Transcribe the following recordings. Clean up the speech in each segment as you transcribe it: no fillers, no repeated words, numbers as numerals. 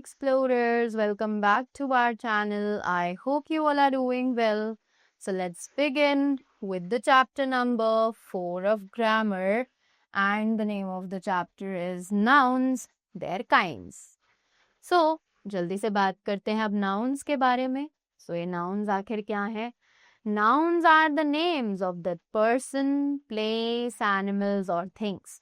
explorers, welcome back to our channel. I hope you all are doing well. So let's begin with the chapter number 4 of grammar, and the name of the chapter is Nouns, Their Kinds. So जल्दी से बात करते हैं अब nouns के बारे में. So ये nouns आखिर क्या है? Nouns are the names of the person, place, animals or things.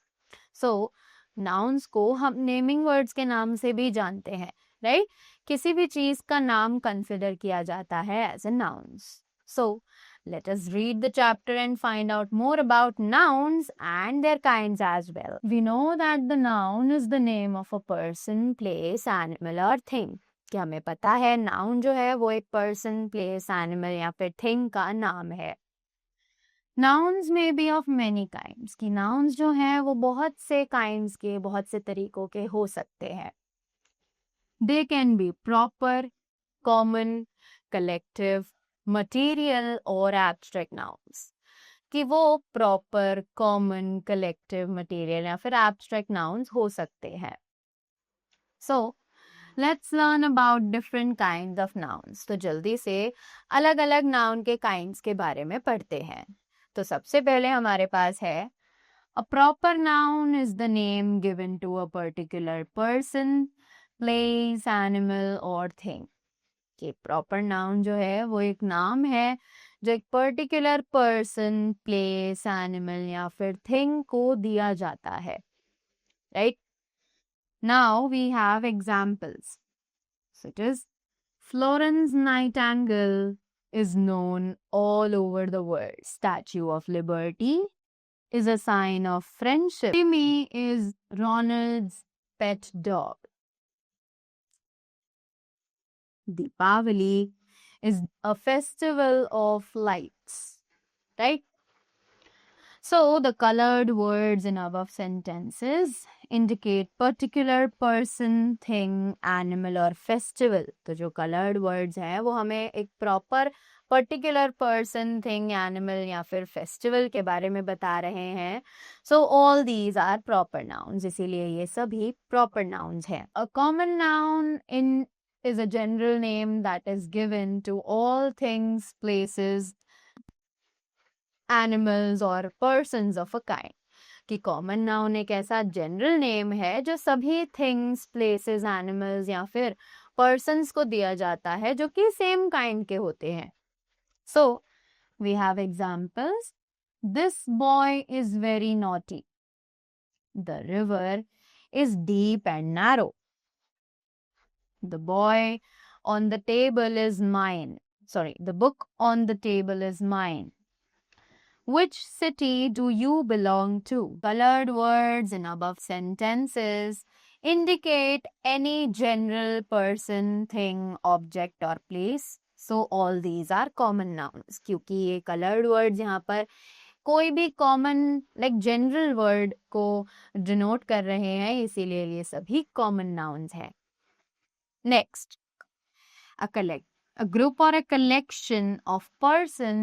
So nouns को हम नेमिंग वर्ड्स के नाम से भी जानते हैं, राइट? किसी भी चीज का नाम कंसिडर किया जाता है as a nouns. So let us read the chapter and find out more about nouns and their kinds as well. We know that the noun is the name of a person, place, animal or thing. क्या हमें पता है noun जो है वो एक person, place, animal या फिर थिंग का नाम है. नाउन्स में बी ऑफ मैनी काइंड्स, कि नाउन्स जो हैं वो बहुत से काइंड्स के, बहुत से तरीकों के हो सकते हैं. They can be proper, common, collective, material और एब्स्ट्रैक्ट नाउन्स. कि वो प्रॉपर, कॉमन, कलेक्टिव, मटेरियल या फिर एब्स्ट्रैक्ट नाउन्स हो सकते हैं. So let's learn about different kinds of nouns. तो जल्दी से अलग अलग नाउन के काइंड्स के बारे में पढ़ते हैं. तो सबसे पहले हमारे पास है a proper noun is the name given to a particular person, place, animal or thing. कि proper noun जो है वो एक नाम है जो एक particular person, place, animal या फिर thing को दिया जाता है, right? Now we have examples. So it is Florence Nightingale is known all over the world. Statue of Liberty is a sign of friendship. Timmy is Ronald's pet dog. Deepavali is a festival of lights, right? So the colored words in above sentences indicate particular person, thing, animal or festival. तो जो colored words हैं वो हमें एक proper particular person, thing, animal या फिर festival के बारे में बता रहे हैं. So all these are proper nouns. इसीलिए ये सभी proper nouns हैं. A common noun is a general name that is given to all things, places, animals or persons of a kind. कि कॉमन नाउन एक ऐसा जनरल नेम है जो सभी थिंग्स, प्लेसेस, एनिमल्स या फिर पर्सन्स को दिया जाता है जो कि सेम काइंड के होते हैं. So we have examples. This boy is very naughty. The river is deep and narrow. The boy on the table is mine. The book on the table is mine. Which city do you belong to? Colored words in above sentences indicate any general person, thing, object or place. So all these are common nouns. क्योंकि ये colored words यहाँ पर कोई भी common like general word को denote कर रहे हैं, इसीलिए ये सभी common nouns हैं. Next, a group or a collection of person,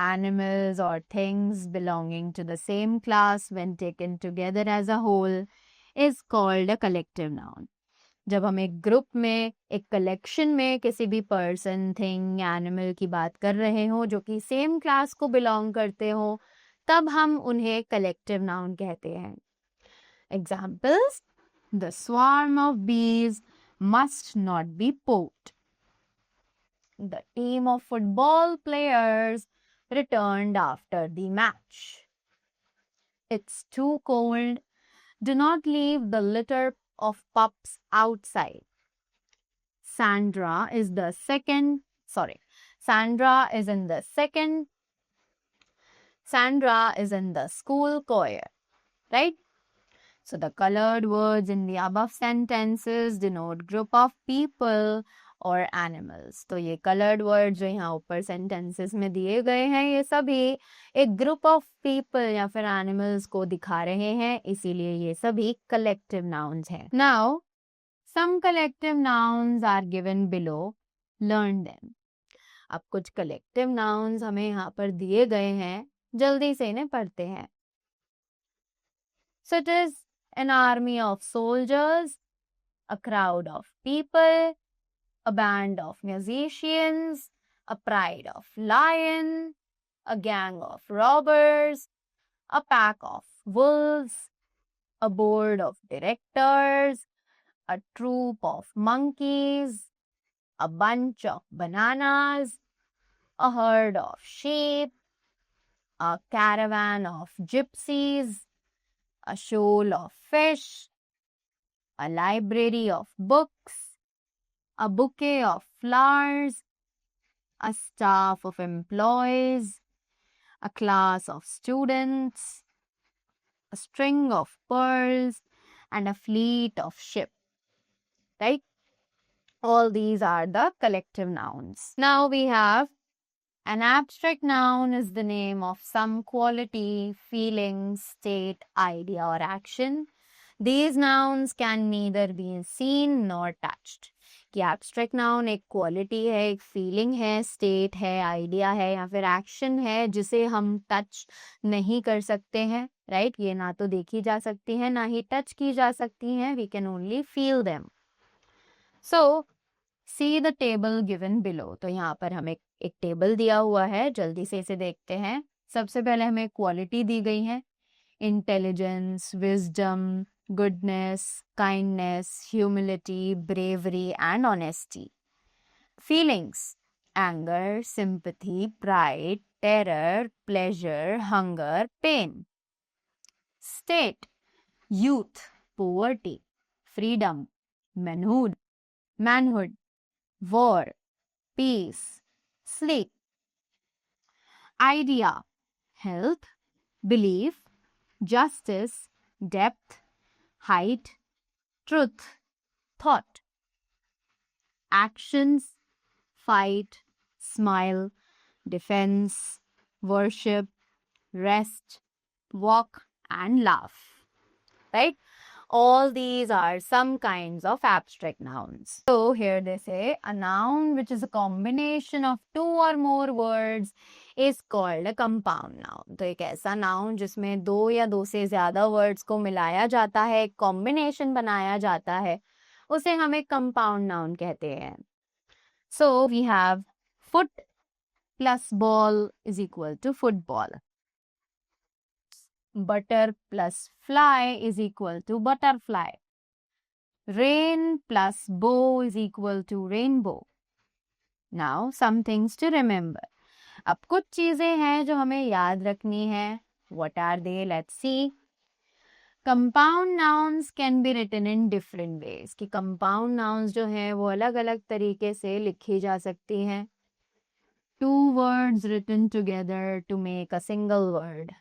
animals or things belonging to the same class when taken together as a whole is called a collective noun. जब हम एक ग्रुप में, एक कलेक्शन में किसी भी person, thing, animal की बात कर रहे हो जो कि सेम क्लास को बिलोंग करते हो, तब हम उन्हें कलेक्टिव नाउन कहते हैं. एग्जाम्पल्स: द स्वार्म ऑफ बीज must not be poked. The team of football players returned after the match. It's too cold. Do not leave the litter of pups outside. Sandra is in the second. Sandra is in the school choir, right? So the colored words in the above sentences denote group of people और animals. तो ये coloured word जो यहाँ ऊपर sentences में दिए गए हैं ये सभी एक ग्रुप ऑफ पीपल या फिर एनिमल्स को दिखा रहे हैं, इसीलिए ये सभी कलेक्टिव नाउन्स हैं. Now some collective nouns are given below. Learn them. अब कुछ कलेक्टिव नाउन्स हमें यहाँ पर दिए गए हैं, जल्दी से इन्हें पढ़ते हैं. So it is an army of soldiers, a crowd of people, a band of musicians, a pride of lion, a gang of robbers, a pack of wolves, a board of directors, a troop of monkeys, a bunch of bananas, a herd of sheep, a caravan of gypsies, a shoal of fish, a library of books, a bouquet of flowers, a staff of employees, a class of students, a string of pearls, and a fleet of ships, right? All these are the collective nouns. Now we have an abstract noun is the name of some quality, feeling, state, idea, or action. These nouns can neither be seen nor touched. कि abstract noun एक quality है, एक feeling है, state है, idea है या फिर action है जिसे हम टच नहीं कर सकते हैं, राइट? ये ना तो देखी जा सकती है ना ही टच की जा सकती हैं. We can only feel them. So see the table given below. तो यहाँ पर हमें एक टेबल दिया हुआ है, जल्दी से इसे देखते हैं. सबसे पहले हमें क्वालिटी दी गई है, intelligence, wisdom, goodness, kindness, humility, bravery, and honesty. Feelings: anger, sympathy, pride, terror, pleasure, hunger, pain. State: youth, poverty, freedom, manhood, war, peace, sleep. Idea: health, belief, justice, depth, height, truth, thought. Actions: fight, smile, defense, worship, rest, walk, and laugh. Right? All these are some kinds of abstract nouns. So here they say a noun which is a combination of two or more words is called a compound noun. तो एक ऐसा noun जिसमें दो या दो से ज्यादा words को मिलाया जाता है, एक combination बनाया जाता है, उसे हम एक compound noun कहते हैं. So we have foot plus ball is equal to football. Butter plus fly is equal to butterfly. Rain plus bow is equal to rainbow. Now some things to remember. अब कुछ चीजें हैं जो हमें याद रखनी है. What are they? Let's see. Compound nouns can be written in different ways. कि compound nouns जो हैं वो अलग अलग तरीके से लिखी जा सकती हैं. Two words written together to make a single word.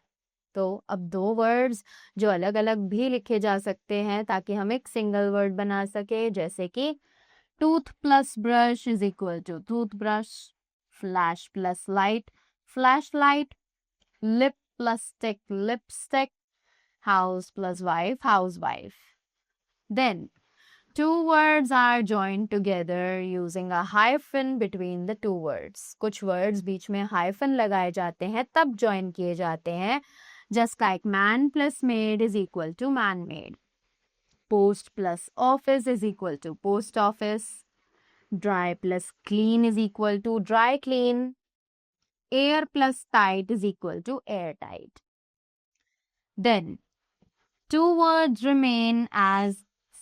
तो अब दो वर्ड्स जो अलग अलग भी लिखे जा सकते हैं ताकि हम एक सिंगल वर्ड बना सके, जैसे कि tooth plus brush is equal to toothbrush, flash plus light, flashlight, lip plus stick, lipstick, house plus wife, housewife. Then two words are joined together using a hyphen between the two words. कुछ words बीच में hyphen लगाए जाते हैं तब join किए जाते हैं. Just like man plus maid is equal to man-made. Post plus office is equal to post office. Dry plus clean is equal to dry clean. Air plus tight is equal to airtight. Then, two words remain as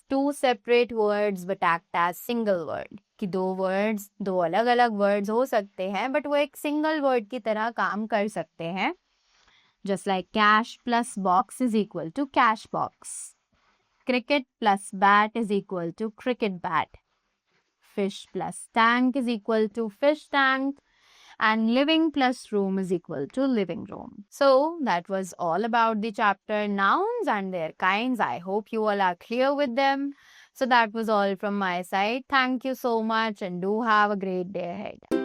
two separate words but act as single word. कि दो words, दो अलग अलग words हो सकते हैं but वो एक single word की तरह काम कर सकते हैं. Just like cash plus box is equal to cash box. Cricket plus bat is equal to cricket bat. Fish plus tank is equal to fish tank. And living plus room is equal to living room. So that was all about the chapter nouns and their kinds. I hope you all are clear with them. So that was all from my side. Thank you so much and do have a great day ahead.